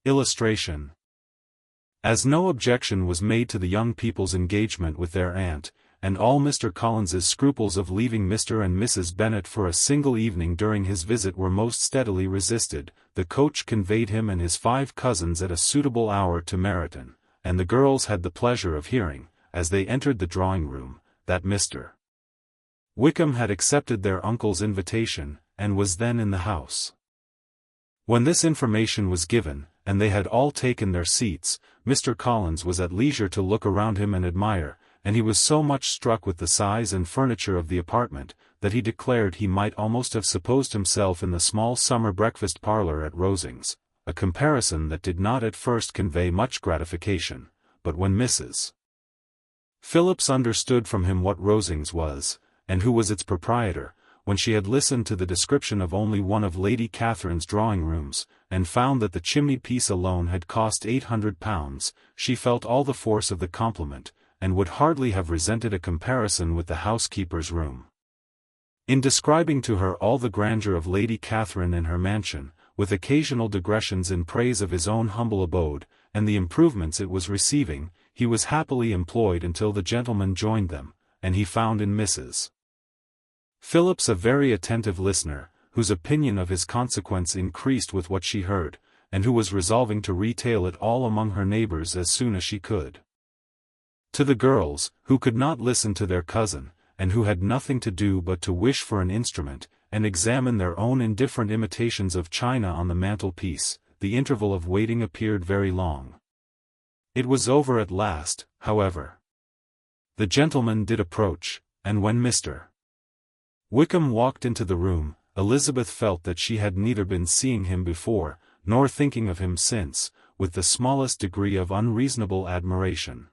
Illustration. As no objection was made to the young people's engagement with their aunt, and all Mr. Collins's scruples of leaving Mr. and Mrs. Bennet for a single evening during his visit were most steadily resisted, the coach conveyed him and his 5 cousins at a suitable hour to Meryton, and the girls had the pleasure of hearing, as they entered the drawing-room, that Mr. Wickham had accepted their uncle's invitation, and was then in the house. When this information was given, and they had all taken their seats, Mr. Collins was at leisure to look around him and admire, and he was so much struck with the size and furniture of the apartment, that he declared he might almost have supposed himself in the small summer breakfast parlour at Rosings, a comparison that did not at first convey much gratification, but when Mrs. Phillips understood from him what Rosings was, and who was its proprietor, when she had listened to the description of only one of Lady Catherine's drawing-rooms, and found that the chimney-piece alone had cost £800, she felt all the force of the compliment, and would hardly have resented a comparison with the housekeeper's room. In describing to her all the grandeur of Lady Catherine and her mansion, with occasional digressions in praise of his own humble abode, and the improvements it was receiving, he was happily employed until the gentlemen joined them, and he found in Mrs. Phillips a very attentive listener, whose opinion of his consequence increased with what she heard, and who was resolving to retail it all among her neighbours as soon as she could. To the girls, who could not listen to their cousin, and who had nothing to do but to wish for an instrument, and examine their own indifferent imitations of china on the mantelpiece, the interval of waiting appeared very long. It was over at last, however. The gentleman did approach, and when Mr. Wickham walked into the room, Elizabeth felt that she had neither been seeing him before, nor thinking of him since, with the smallest degree of unreasonable admiration.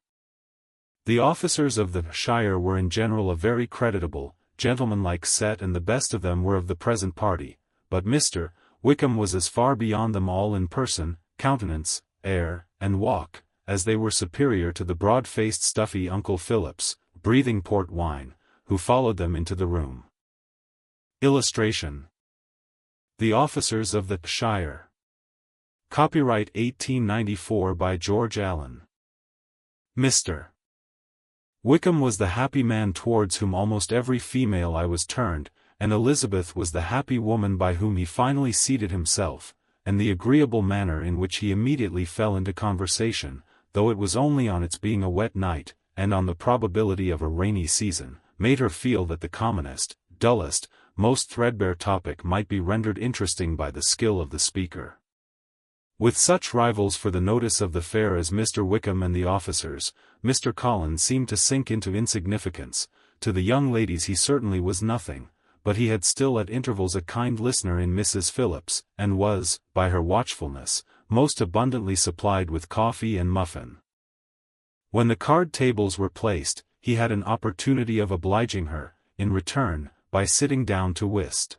The officers of the shire were in general a very creditable, gentlemanlike set, and the best of them were of the present party, but Mr. Wickham was as far beyond them all in person, countenance, air, and walk, as they were superior to the broad-faced stuffy Uncle Phillips, breathing port wine, who followed them into the room. Illustration. The Officers of the Shire. Copyright 1894 by George Allen. Mr. Wickham was the happy man towards whom almost every female eye was turned, and Elizabeth was the happy woman by whom he finally seated himself, and the agreeable manner in which he immediately fell into conversation, though it was only on its being a wet night, and on the probability of a rainy season, made her feel that the commonest, dullest, most threadbare topic might be rendered interesting by the skill of the speaker. With such rivals for the notice of the fair as Mr. Wickham and the officers, Mr. Collins seemed to sink into insignificance. To the young ladies he certainly was nothing, but he had still at intervals a kind listener in Mrs. Phillips, and was, by her watchfulness, most abundantly supplied with coffee and muffin. When the card tables were placed, he had an opportunity of obliging her, in return, by sitting down to whist.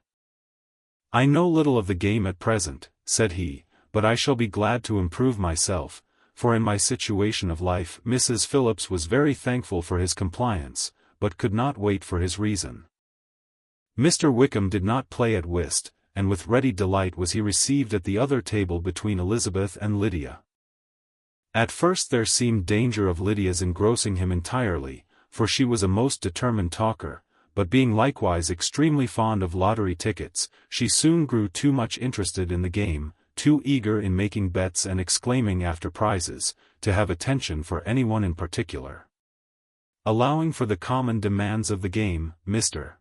"I know little of the game at present," said he, "but I shall be glad to improve myself, for in my situation of life." Mrs. Phillips was very thankful for his compliance, but could not wait for his reason. Mr. Wickham did not play at whist, and with ready delight was he received at the other table between Elizabeth and Lydia. At first there seemed danger of Lydia's engrossing him entirely, for she was a most determined talker, but being likewise extremely fond of lottery tickets, she soon grew too much interested in the game, too eager in making bets and exclaiming after prizes, to have attention for anyone in particular. Allowing for the common demands of the game, Mr.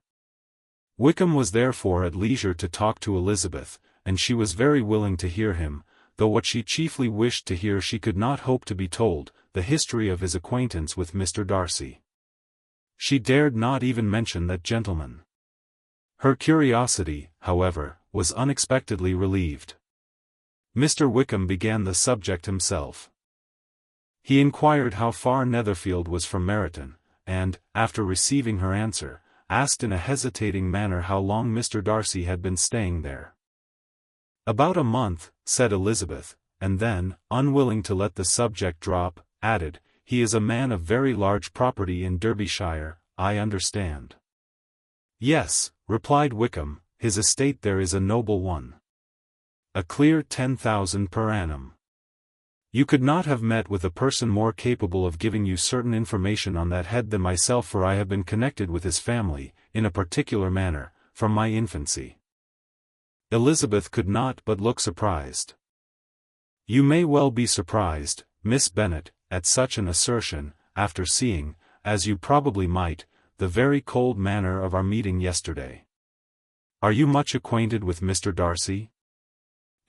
Wickham was therefore at leisure to talk to Elizabeth, and she was very willing to hear him, though what she chiefly wished to hear she could not hope to be told, the history of his acquaintance with Mr. Darcy. She dared not even mention that gentleman. Her curiosity, however, was unexpectedly relieved. Mr. Wickham began the subject himself. He inquired how far Netherfield was from Meryton, and, after receiving her answer, asked in a hesitating manner how long Mr. Darcy had been staying there. "About a month," said Elizabeth, and then, unwilling to let the subject drop, added, "He is a man of very large property in Derbyshire, I understand." "Yes," replied Wickham, "his estate there is a noble one. A clear 10,000 per annum. You could not have met with a person more capable of giving you certain information on that head than myself, for I have been connected with his family, in a particular manner, from my infancy." Elizabeth could not but look surprised. "You may well be surprised, Miss Bennet, at such an assertion, after seeing, as you probably might, the very cold manner of our meeting yesterday. Are you much acquainted with Mr. Darcy?"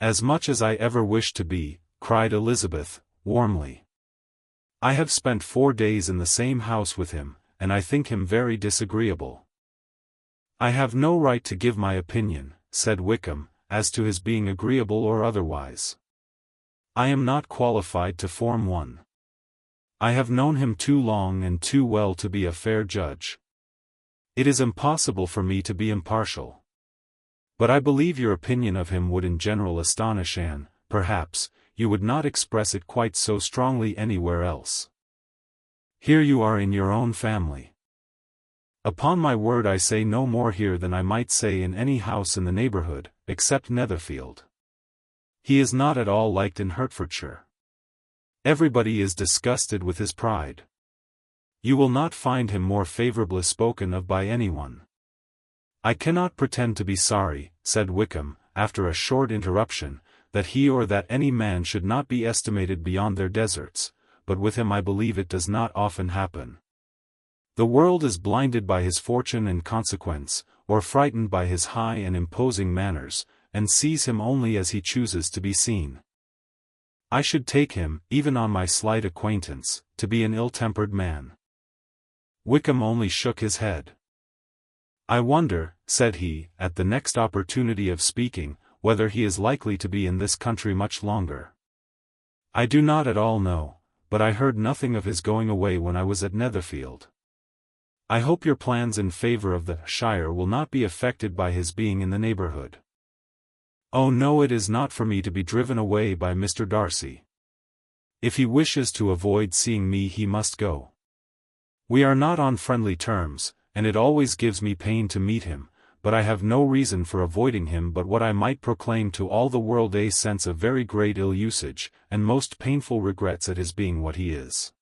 "As much as I ever wished to be," cried Elizabeth, warmly. "I have spent 4 days in the same house with him, and I think him very disagreeable." "I have no right to give my opinion," said Wickham, "as to his being agreeable or otherwise. I am not qualified to form one. I have known him too long and too well to be a fair judge. It is impossible for me to be impartial. But I believe your opinion of him would in general astonish, and, perhaps, you would not express it quite so strongly anywhere else. Here you are in your own family. Upon my word, I say no more here than I might say in any house in the neighborhood, except Netherfield. He is not at all liked in Hertfordshire. Everybody is disgusted with his pride. You will not find him more favorably spoken of by anyone." "I cannot pretend to be sorry," said Wickham, after a short interruption, "that he or that any man should not be estimated beyond their deserts, but with him I believe it does not often happen. The world is blinded by his fortune and consequence, or frightened by his high and imposing manners, and sees him only as he chooses to be seen. I should take him, even on my slight acquaintance, to be an ill-tempered man." Wickham only shook his head. "I wonder," said he, at the next opportunity of speaking, "whether he is likely to be in this country much longer. I do not at all know, but I heard nothing of his going away when I was at Netherfield. I hope your plans in favor of the shire will not be affected by his being in the neighborhood." "Oh no, it is not for me to be driven away by Mr. Darcy. If he wishes to avoid seeing me he must go. We are not on friendly terms, and it always gives me pain to meet him, but I have no reason for avoiding him but what I might proclaim to all the world, a sense of very great ill-usage, and most painful regrets at his being what he is.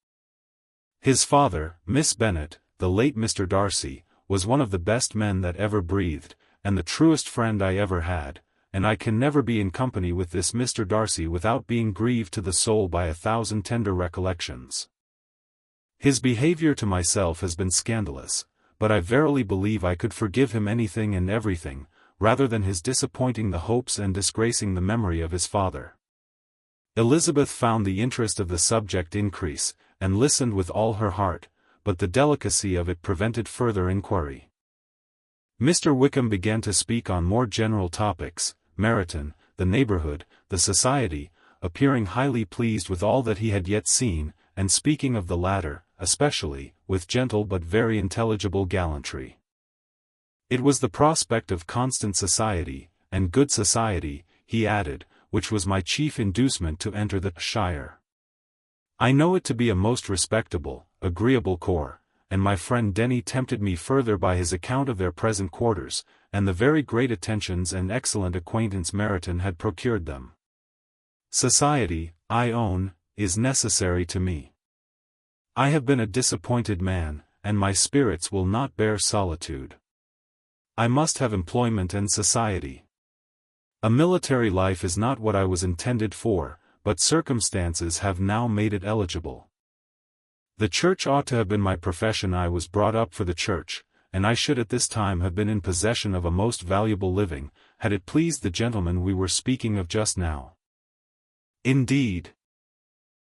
His father, Miss Bennet, the late Mr. Darcy, was one of the best men that ever breathed, and the truest friend I ever had, and I can never be in company with this Mr. Darcy without being grieved to the soul by 1,000 tender recollections. His behavior to myself has been scandalous, but I verily believe I could forgive him anything and everything, rather than his disappointing the hopes and disgracing the memory of his father." Elizabeth found the interest of the subject increase, and listened with all her heart, but the delicacy of it prevented further inquiry. Mr. Wickham began to speak on more general topics, Meryton, the neighborhood, the society, appearing highly pleased with all that he had yet seen, and speaking of the latter, especially, with gentle but very intelligible gallantry. It was the prospect of constant society, and good society, he added, which was my chief inducement to enter the shire. I know it to be a most respectable, agreeable corps, and my friend Denny tempted me further by his account of their present quarters, and the very great attentions and excellent acquaintance Meryton had procured them. Society, I own, is necessary to me. I have been a disappointed man, and my spirits will not bear solitude. I must have employment and society. A military life is not what I was intended for, but circumstances have now made it eligible. The church ought to have been my profession. I was brought up for the church, and I should at this time have been in possession of a most valuable living, had it pleased the gentleman we were speaking of just now. Indeed.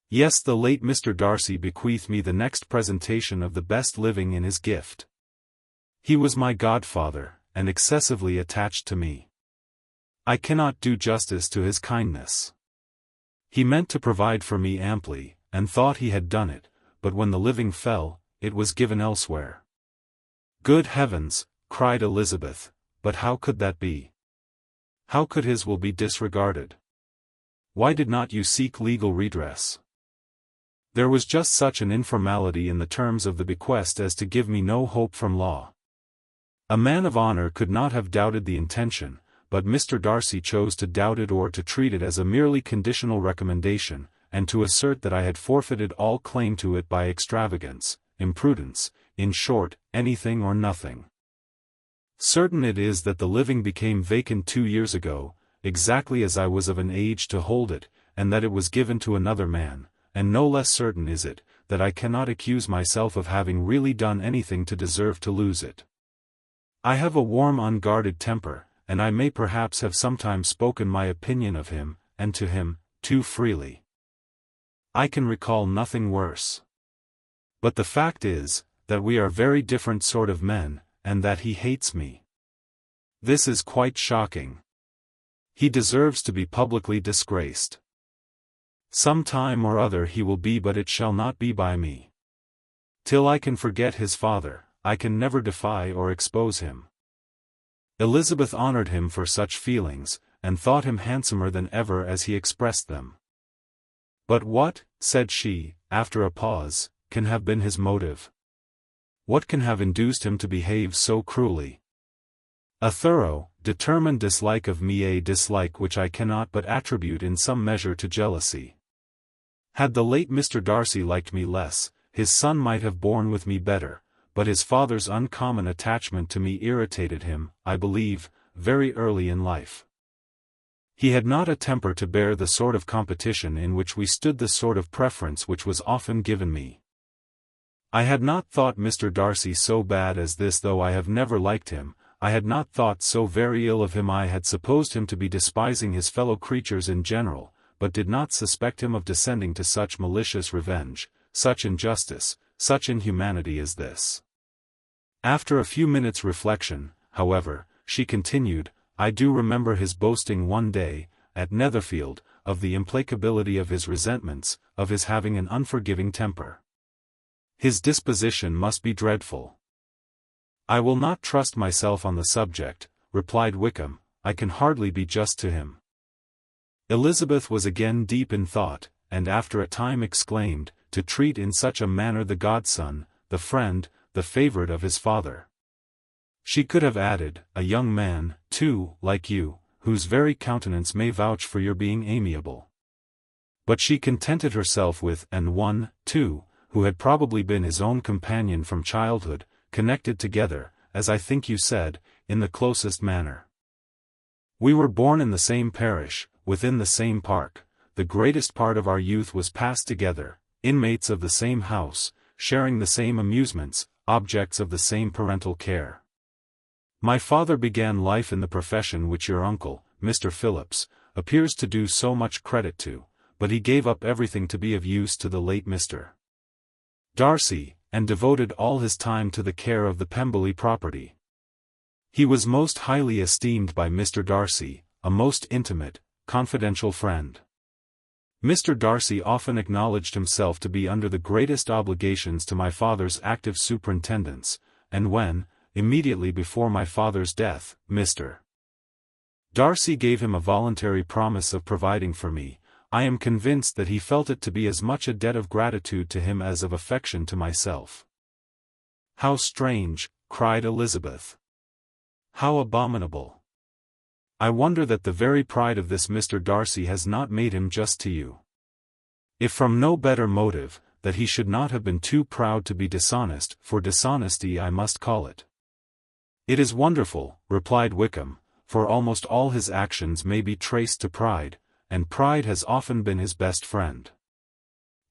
Yes, the late Mr. Darcy bequeathed me the next presentation of the best living in his gift. He was my godfather, and excessively attached to me. I cannot do justice to his kindness. He meant to provide for me amply, and thought he had done it, but when the living fell, it was given elsewhere. Good heavens, cried Elizabeth, but how could that be? How could his will be disregarded? Why did not you seek legal redress? There was just such an informality in the terms of the bequest as to give me no hope from law. A man of honor could not have doubted the intention, but Mr. Darcy chose to doubt it or to treat it as a merely conditional recommendation, and to assert that I had forfeited all claim to it by extravagance, imprudence, in short, anything or nothing. Certain it is that the living became vacant 2 years ago, exactly as I was of an age to hold it, and that it was given to another man, and no less certain is it, that I cannot accuse myself of having really done anything to deserve to lose it. I have a warm unguarded temper, and I may perhaps have sometimes spoken my opinion of him, and to him, too freely. I can recall nothing worse. But the fact is, that we are very different sort of men, and that he hates me. This is quite shocking. He deserves to be publicly disgraced. Some time or other he will be, but it shall not be by me. Till I can forget his father, I can never defy or expose him. Elizabeth honored him for such feelings, and thought him handsomer than ever as he expressed them. But what, said she, after a pause, can have been his motive? What can have induced him to behave so cruelly? A thorough, determined dislike of me, a dislike which I cannot but attribute in some measure to jealousy. Had the late Mr. Darcy liked me less, his son might have borne with me better, but his father's uncommon attachment to me irritated him, I believe, very early in life. He had not a temper to bear the sort of competition in which we stood, the sort of preference which was often given me. I had not thought Mr. Darcy so bad as this, though I have never liked him. I had not thought so very ill of him. I had supposed him to be despising his fellow creatures in general, but did not suspect him of descending to such malicious revenge, such injustice, such inhumanity as this. After a few minutes' reflection, however, she continued, I do remember his boasting one day, at Netherfield, of the implacability of his resentments, of his having an unforgiving temper. His disposition must be dreadful. I will not trust myself on the subject, replied Wickham, I can hardly be just to him. Elizabeth was again deep in thought, and after a time exclaimed, to treat in such a manner the godson, the friend, the favourite of his father. She could have added, a young man, too, like you, whose very countenance may vouch for your being amiable. But she contented herself with, and one, too, who had probably been his own companion from childhood, connected together, as I think you said, in the closest manner. We were born in the same parish, within the same park, the greatest part of our youth was passed together, inmates of the same house, sharing the same amusements, objects of the same parental care. My father began life in the profession which your uncle, Mr. Phillips, appears to do so much credit to, but he gave up everything to be of use to the late Mr. Darcy, and devoted all his time to the care of the Pemberley property. He was most highly esteemed by Mr. Darcy, a most intimate, confidential friend. Mr. Darcy often acknowledged himself to be under the greatest obligations to my father's active superintendence, and when, immediately before my father's death, Mr. Darcy gave him a voluntary promise of providing for me, I am convinced that he felt it to be as much a debt of gratitude to him as of affection to myself. How strange, cried Elizabeth. How abominable. I wonder that the very pride of this Mr. Darcy has not made him just to you. If from no better motive, that he should not have been too proud to be dishonest, for dishonesty I must call it. It is wonderful, replied Wickham, for almost all his actions may be traced to pride, and pride has often been his best friend.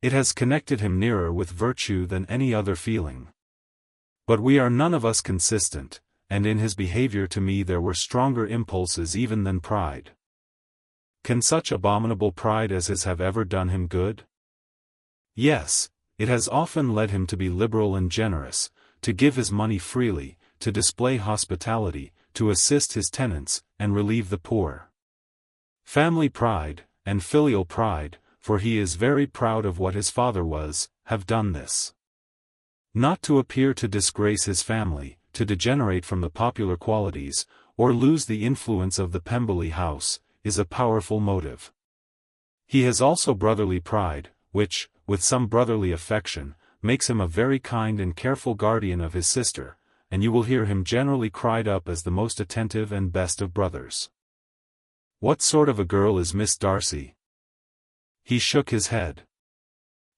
It has connected him nearer with virtue than any other feeling. But we are none of us consistent, and in his behavior to me there were stronger impulses even than pride. Can such abominable pride as his have ever done him good? Yes, it has often led him to be liberal and generous, to give his money freely, to display hospitality, to assist his tenants, and relieve the poor. Family pride, and filial pride, for he is very proud of what his father was, have done this. Not to appear to disgrace his family, to degenerate from the popular qualities, or lose the influence of the Pemberley house, is a powerful motive. He has also brotherly pride, which, with some brotherly affection, makes him a very kind and careful guardian of his sister, and you will hear him generally cried up as the most attentive and best of brothers. What sort of a girl is Miss Darcy? He shook his head.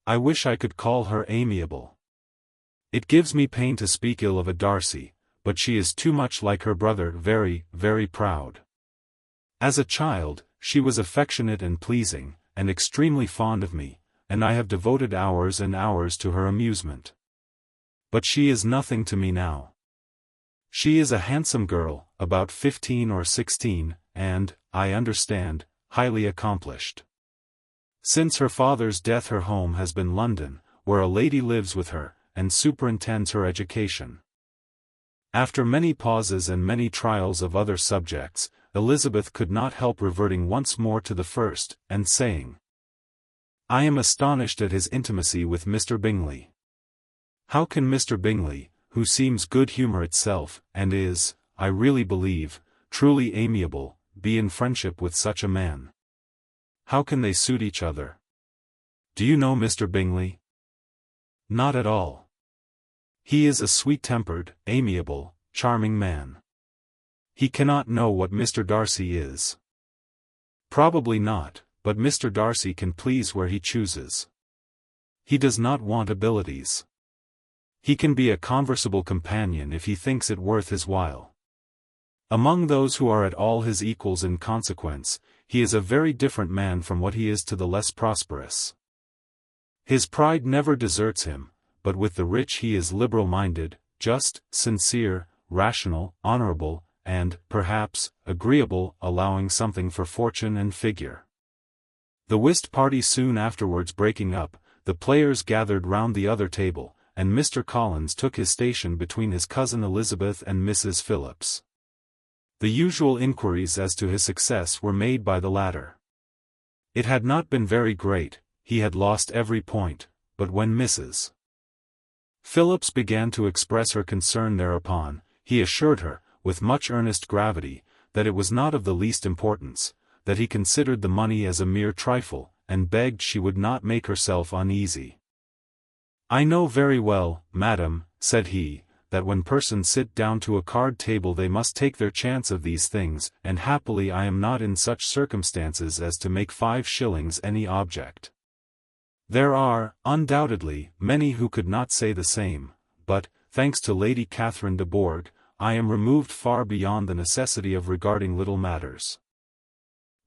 I wish I could call her amiable. It gives me pain to speak ill of a Darcy, but she is too much like her brother, very, very proud. As a child, she was affectionate and pleasing, and extremely fond of me, and I have devoted hours and hours to her amusement. But she is nothing to me now. She is a handsome girl, about 15 or 16, and, I understand, highly accomplished. Since her father's death her home has been London, where a lady lives with her, and superintends her education. After many pauses and many trials of other subjects, Elizabeth could not help reverting once more to the first, and saying, I am astonished at his intimacy with Mr. Bingley. How can Mr. Bingley, who seems good humour itself, and is, I really believe, truly amiable, be in friendship with such a man? How can they suit each other? Do you know Mr. Bingley? Not at all. He is a sweet-tempered, amiable, charming man. He cannot know what Mr. Darcy is. Probably not, but Mr. Darcy can please where he chooses. He does not want abilities. He can be a conversable companion if he thinks it worth his while. Among those who are at all his equals in consequence, he is a very different man from what he is to the less prosperous. His pride never deserts him, but with the rich he is liberal-minded, just, sincere, rational, honorable, and, perhaps, agreeable, allowing something for fortune and figure. The whist party soon afterwards breaking up, the players gathered round the other table, and Mr. Collins took his station between his cousin Elizabeth and Mrs. Phillips. The usual inquiries as to his success were made by the latter. It had not been very great, he had lost every point, but when Mrs. Phillips began to express her concern thereupon, he assured her, with much earnest gravity, that it was not of the least importance, that he considered the money as a mere trifle, and begged she would not make herself uneasy. I know very well, madam, said he, that when persons sit down to a card table they must take their chance of these things, and happily I am not in such circumstances as to make 5 shillings any object. There are, undoubtedly, many who could not say the same, but, thanks to Lady Catherine de Bourgh, I am removed far beyond the necessity of regarding little matters.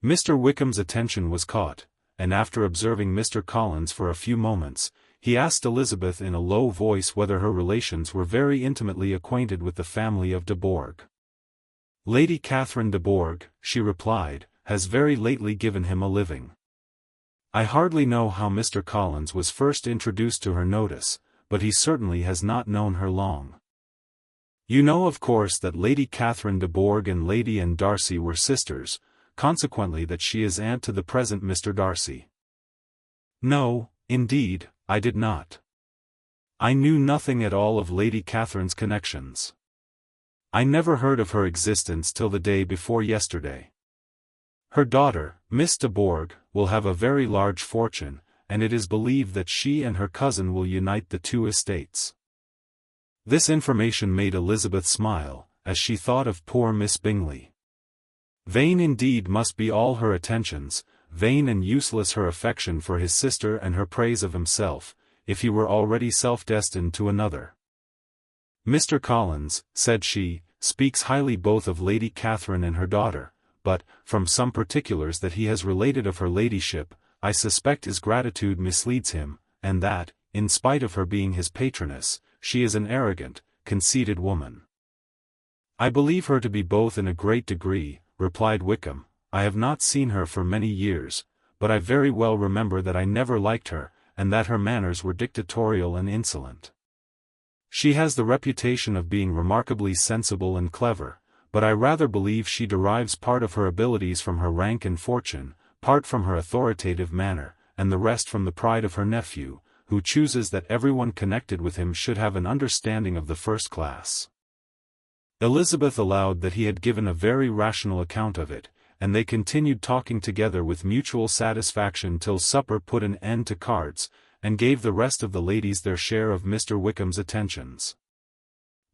Mr. Wickham's attention was caught, and after observing Mr. Collins for a few moments, he asked Elizabeth in a low voice whether her relations were very intimately acquainted with the family of de Bourgh. Lady Catherine de Bourgh, she replied, has very lately given him a living. I hardly know how Mr. Collins was first introduced to her notice, but he certainly has not known her long. You know of course that Lady Catherine de Bourgh and Lady Anne Darcy were sisters, consequently that she is aunt to the present Mr. Darcy. No, indeed, I did not. I knew nothing at all of Lady Catherine's connections. I never heard of her existence till the day before yesterday. Her daughter, Miss de Bourgh, will have a very large fortune, and it is believed that she and her cousin will unite the 2 estates. This information made Elizabeth smile, as she thought of poor Miss Bingley. Vain indeed must be all her attentions, vain and useless her affection for his sister and her praise of himself, if he were already self-destined to another. Mr. Collins, said she, speaks highly both of Lady Catherine and her daughter, but, from some particulars that he has related of her ladyship, I suspect his gratitude misleads him, and that, in spite of her being his patroness, she is an arrogant, conceited woman. I believe her to be both in a great degree, replied Wickham. I have not seen her for many years, but I very well remember that I never liked her, and that her manners were dictatorial and insolent. She has the reputation of being remarkably sensible and clever, but I rather believe she derives part of her abilities from her rank and fortune, part from her authoritative manner, and the rest from the pride of her nephew, who chooses that everyone connected with him should have an understanding of the first class. Elizabeth allowed that he had given a very rational account of it, and they continued talking together with mutual satisfaction till supper put an end to cards, and gave the rest of the ladies their share of Mr. Wickham's attentions.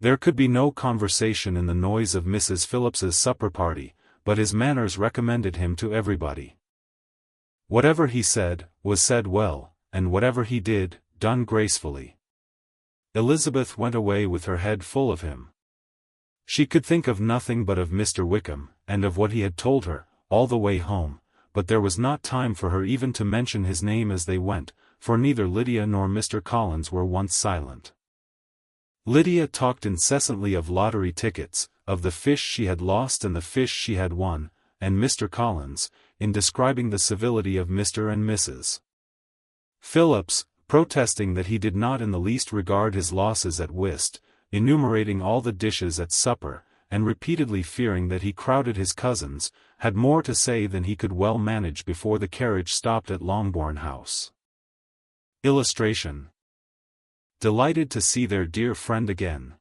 There could be no conversation in the noise of Mrs. Phillips's supper party, but his manners recommended him to everybody. Whatever he said, was said well, and whatever he did, done gracefully. Elizabeth went away with her head full of him. She could think of nothing but of Mr. Wickham, and of what he had told her, all the way home, but there was not time for her even to mention his name as they went, for neither Lydia nor Mr. Collins were once silent. Lydia talked incessantly of lottery tickets, of the fish she had lost and the fish she had won, and Mr. Collins, in describing the civility of Mr. and Mrs. Phillips, protesting that he did not in the least regard his losses at whist, enumerating all the dishes at supper, and repeatedly fearing that he crowded his cousins, had more to say than he could well manage before the carriage stopped at Longbourn House. Illustration. Delighted to see their dear friend again.